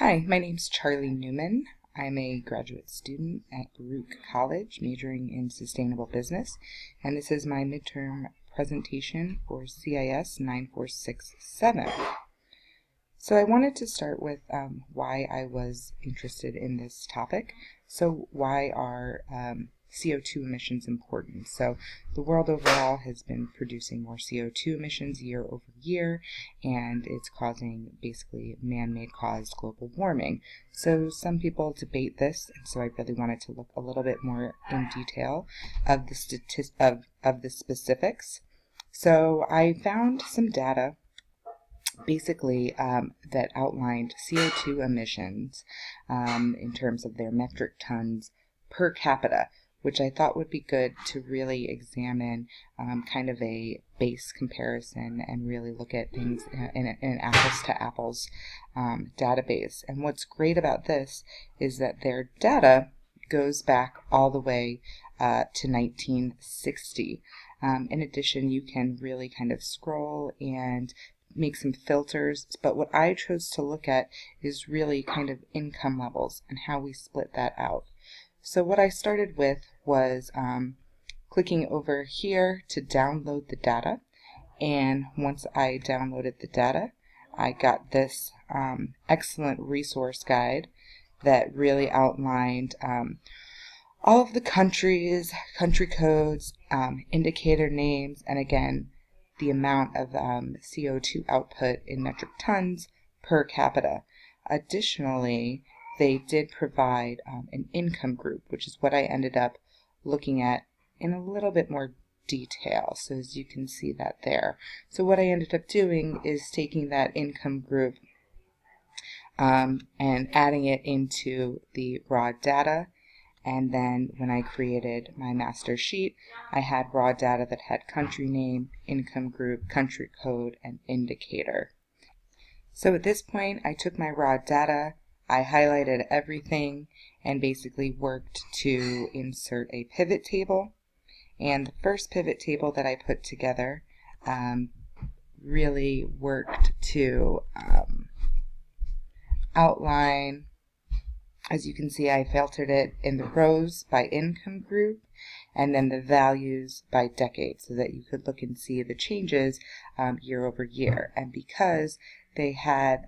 Hi, my name's Charlie Newman. I'm a graduate student at Baruch College, majoring in sustainable business, and this is my midterm presentation for CIS 9467. So I wanted to start with why I was interested in this topic. So why are CO2 emissions important? So the world overall has been producing more CO2 emissions year over year, and it's causing basically man-made caused global warming. So some people debate this, and so I really wanted to look a little bit more in detail of the of the specifics. So I found some data basically that outlined CO2 emissions in terms of their metric tons per capita, which I thought would be good to really examine kind of a base comparison and really look at things in an apples to apples database. And what's great about this is that their data goes back all the way to 1960. In addition, you can really kind of scroll and make some filters, but what I chose to look at is really kind of income levels and how we split that out. So what I started with was clicking over here to download the data, and once I downloaded the data, I got this excellent resource guide that really outlined all of the countries, country codes, indicator names, and again, the amount of CO2 output in metric tons per capita. Additionally, they did provide an income group, which is what I ended up looking at in a little bit more detail. So as you can see that there. So what I ended up doing is taking that income group and adding it into the raw data. And then when I created my master sheet, I had raw data that had country name, income group, country code, and indicator. So at this point, I took my raw data, I highlighted everything, and basically worked to insert a pivot table. And the first pivot table that I put together really worked to outline. As you can see, I filtered it in the rows by income group and then the values by decade so that you could look and see the changes year over year. And because they had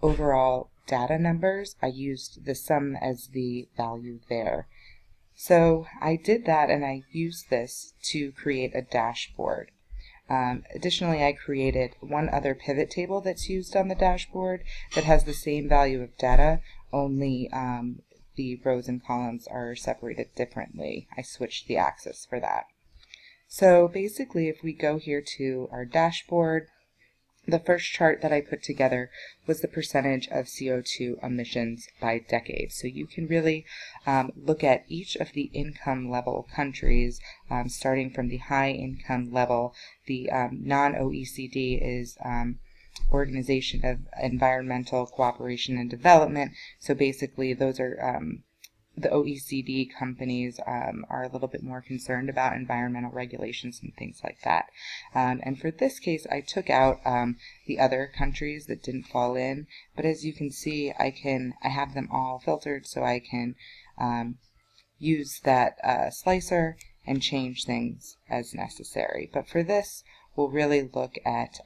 overall data numbers, I used the sum as the value there. So I did that, and I used this to create a dashboard. Additionally, I created one other pivot table that's used on the dashboard that has the same value of data, only the rows and columns are separated differently. I switched the axis for that. So basically, if we go here to our dashboard, the first chart that I put together was the percentage of CO2 emissions by decade. So you can really look at each of the income level countries, starting from the high income level. The non-OECD is Organization of Environmental Cooperation and Development. So basically those are the OECD companies are a little bit more concerned about environmental regulations and things like that. And for this case, I took out the other countries that didn't fall in, but as you can see, I have them all filtered so I can use that slicer and change things as necessary. But for this, we'll really look at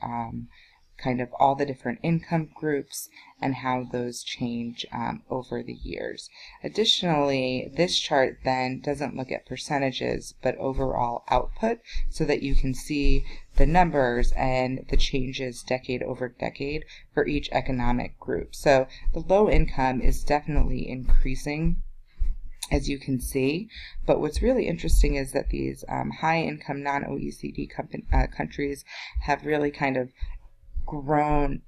kind of all the different income groups and how those change over the years. Additionally, this chart then doesn't look at percentages but overall output so that you can see the numbers and the changes decade over decade for each economic group. So the low income is definitely increasing, as you can see, but what's really interesting is that these high-income non-OECD countries have really kind of grown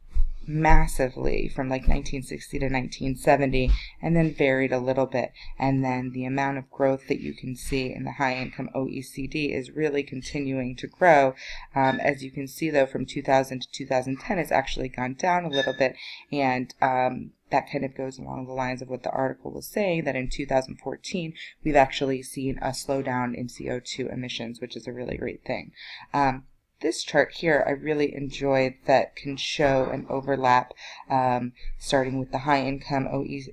massively from like 1960 to 1970 and then varied a little bit, and then the amount of growth that you can see in the high-income OECD is really continuing to grow. As you can see though, from 2000 to 2010 it's actually gone down a little bit, and that kind of goes along the lines of what the article was saying, that in 2014 we've actually seen a slowdown in CO2 emissions, which is a really great thing. this chart here I really enjoyed, that can show an overlap starting with the high income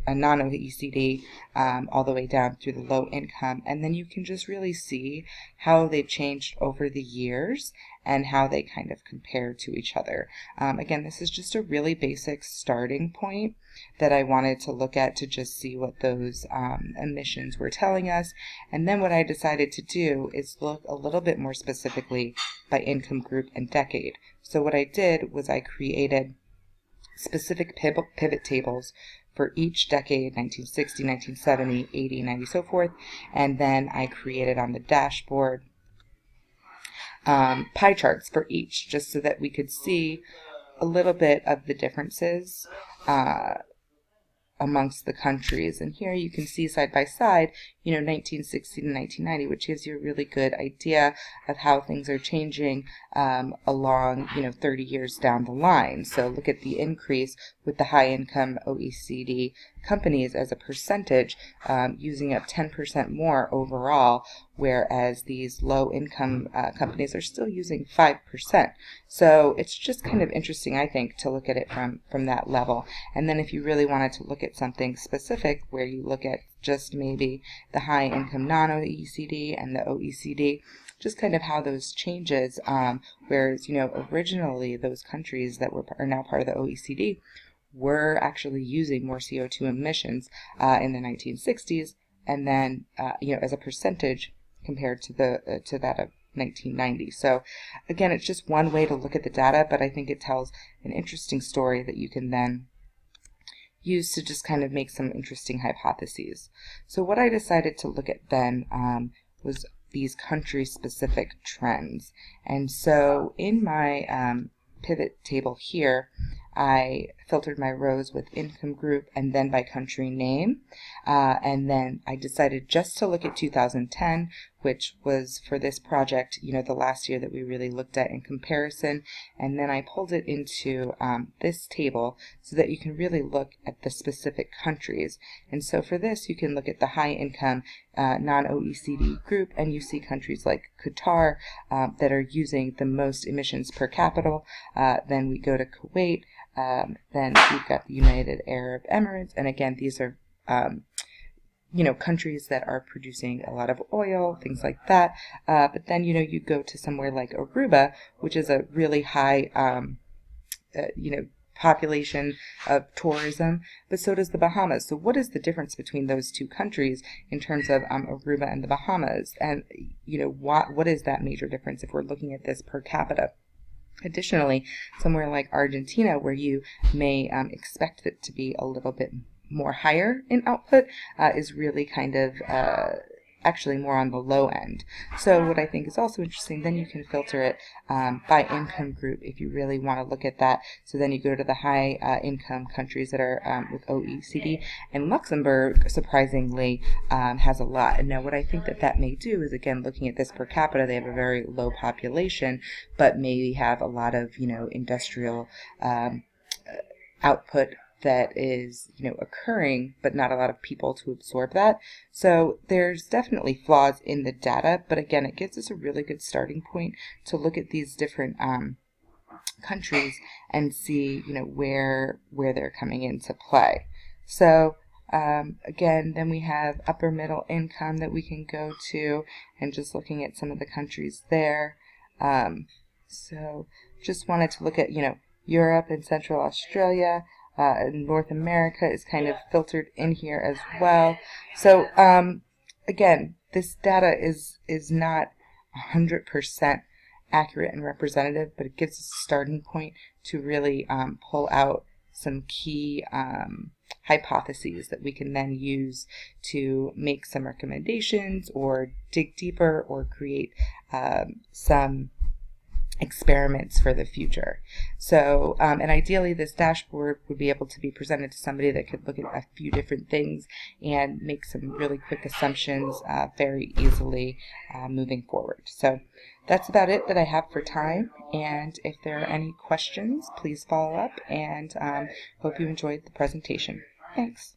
non-OECD all the way down through the low income, and then you can just really see how they've changed over the years and how they kind of compare to each other. Again, this is just a really basic starting point that I wanted to look at to just see what those emissions were telling us. And then what I decided to do is look a little bit more specifically by income group and decade. So what I did was I created specific pivot tables for each decade, 1960, 1970, 80, 90, so forth, and then I created on the dashboard pie charts for each, just so that we could see a little bit of the differences amongst the countries. And here you can see side by side, 1960 to 1990, which gives you a really good idea of how things are changing along, 30 years down the line. So look at the increase with the high income OECD companies as a percentage, using up 10% more overall, whereas these low income companies are still using 5%. So it's just kind of interesting, I think, to look at it from that level. And then if you really wanted to look at something specific, where you look at just maybe the high income non-OECD and the OECD, just kind of how those changes, whereas originally those countries that are now part of the OECD were actually using more CO2 emissions in the 1960s, and then as a percentage compared to that of 1990. So again, it's just one way to look at the data, but I think it tells an interesting story that you can then use to just kind of make some interesting hypotheses. So what I decided to look at then was these country-specific trends. And so in my pivot table here, I filtered my rows with income group and then by country name, and then I decided just to look at 2010, which was for this project, the last year that we really looked at in comparison, and then I pulled it into this table so that you can really look at the specific countries. And so for this, you can look at the high income non-OECD group, and you see countries like Qatar that are using the most emissions per capita. Then we go to Kuwait. Then we've got the United Arab Emirates, and again, these are countries that are producing a lot of oil, things like that. But then you go to somewhere like Aruba, which is a really high population of tourism, but so does the Bahamas. So what is the difference between those two countries in terms of Aruba and the Bahamas? And what is that major difference if we're looking at this per capita? Additionally, somewhere like Argentina, where you may expect it to be a little bit more higher in output, is really kind of actually more on the low end. So what I think is also interesting, then you can filter it by income group if you really want to look at that. So then you go to the high income countries that are with OECD, and Luxembourg, surprisingly, has a lot. And now what I think that may do is, again, looking at this per capita, they have a very low population, but maybe have a lot of, industrial output that is, occurring, but not a lot of people to absorb that. So there's definitely flaws in the data, but again, it gives us a really good starting point to look at these different countries and see, where they're coming into play. So again, then we have upper middle income that we can go to, and just looking at some of the countries there. So just wanted to look at, Europe and Central Australia. North America is kind of filtered in here as well. So again, this data is not 100% accurate and representative, but it gives us a starting point to really pull out some key hypotheses that we can then use to make some recommendations or dig deeper or create some experiments for the future. So, and ideally this dashboard would be able to be presented to somebody that could look at a few different things and make some really quick assumptions very easily moving forward. So that's about it that I have for time, and if there are any questions, please follow up, and hope you enjoyed the presentation. Thanks.